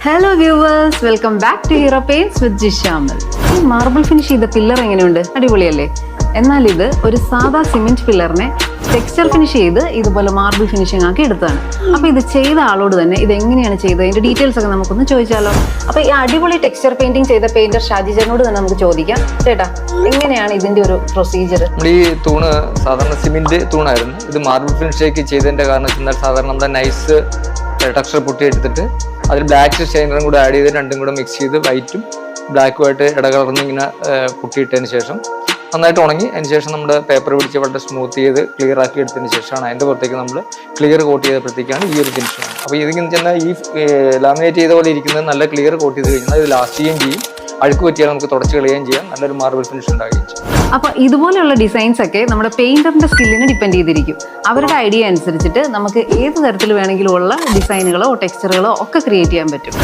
Hello viewers, welcome back to Hero paints with Jishamol. ഈ marble finish ചെയ്ത pillar എങ്ങനെയുണ്ട്? അടിപൊളിയല്ലേ? എന്നാൽ ഇത് ഒരു സാധാ സിമെന്റ് പില്ലറിനെ ടെക്സ്ചർ ഫിനിഷ് ചെയ്ത് ഇതുപോലെ മാർബിൾ ഫിനിഷിംഗ് ആക്കി എടുത്തതാണ്. അപ്പൊ ഇത് ചെയ്ത ആളോട് തന്നെ ഇത് എങ്ങനെയാണ് ചെയ്തത്, അതിന്റെ ഡീറ്റെയിൽസ് ഒക്കെ നമുക്കൊന്ന് ചോദിച്ചാലോ. അപ്പൊ ഈ അടിപൊളി ടെക്സ്ചർ പെയിന്റിംഗ് ചെയ്ത പെയിന്റർ ഷാജി ചേട്ടനോട് തന്നെ നമുക്ക് ചോദിക്കാം. ചേട്ടാ, എങ്ങനെയാണ് ഇതിന്റെ ഒരു പ്രൊസീജിയർ? നമ്മുടെ ഈ തൂണ് സാധാരണ സിമെന്റ് തൂണായിരുന്നു. ഇത് മാർബിൾ ഫിനിഷേക്ക് ചെയ്തതിന്റെ കാരണം വെച്ചാൽ സാധാരണ നമ്മുടെ നൈസ് ടെക്സ്ചർ പൊട്ടി എടുത്തിട്ട് അതിൽ ബ്ലാക്ക് ഷൈനറും കൂടെ ആഡ് ചെയ്ത് രണ്ടും കൂടെ മിക്സ് ചെയ്ത് വൈറ്റും ബ്ലാക്കുമായിട്ട് ഇടകലർന്ന് ഇങ്ങനെ പൊട്ടിയിട്ടതിന് ശേഷം നന്നായിട്ട് ഉണങ്ങി അതിന് ശേഷം നമ്മുടെ പേപ്പർ പിടിച്ച് വളരെ സ്മൂത്ത് ചെയ്ത് ക്ലിയർ ആക്കി എടുത്തതിന് ശേഷമാണ് അതിൻ്റെ പുറത്തേക്ക് നമ്മൾ ക്ലിയർ കോട്ട് ചെയ്തപ്പോഴത്തേക്കാണ് ഈ ഒരു ഫിനിഷ്. അപ്പോൾ ഇതിങ്ങനെ ചെന്നാൽ ഈ ലാമിനേറ്റ് ചെയ്ത പോലെ ഇരിക്കുന്നത് നല്ല ക്ലിയർ കോട്ട് ചെയ്ത് കഴിഞ്ഞാൽ ഇത് ലാസ്റ്റ് ചെയ്യുകയും ചെയ്യും. അഴുക്ക് പറ്റിയാൽ നമുക്ക് തുടച്ച് കളയുകയും ചെയ്യാം. നല്ലൊരു മാർബിൾ ഫിനിഷ് ഉണ്ടാവുകയും ചെയ്യും. അപ്പൊ ഇതുപോലെയുള്ള ഡിസൈൻസ് ഒക്കെ നമ്മുടെ പെയിന്ററിന്റെ സ്കില്ലിനെ ഡിപ്പെൻഡ് ചെയ്തിരിക്കും. അവരുടെ ഐഡിയ അനുസരിച്ചിട്ട് നമുക്ക് ഏത് തരത്തിൽ വേണമെങ്കിലും ഉള്ള ഡിസൈനുകളോ ടെക്സ്ചറുകളോ ഒക്കെ ക്രിയേറ്റ് ചെയ്യാൻ പറ്റും.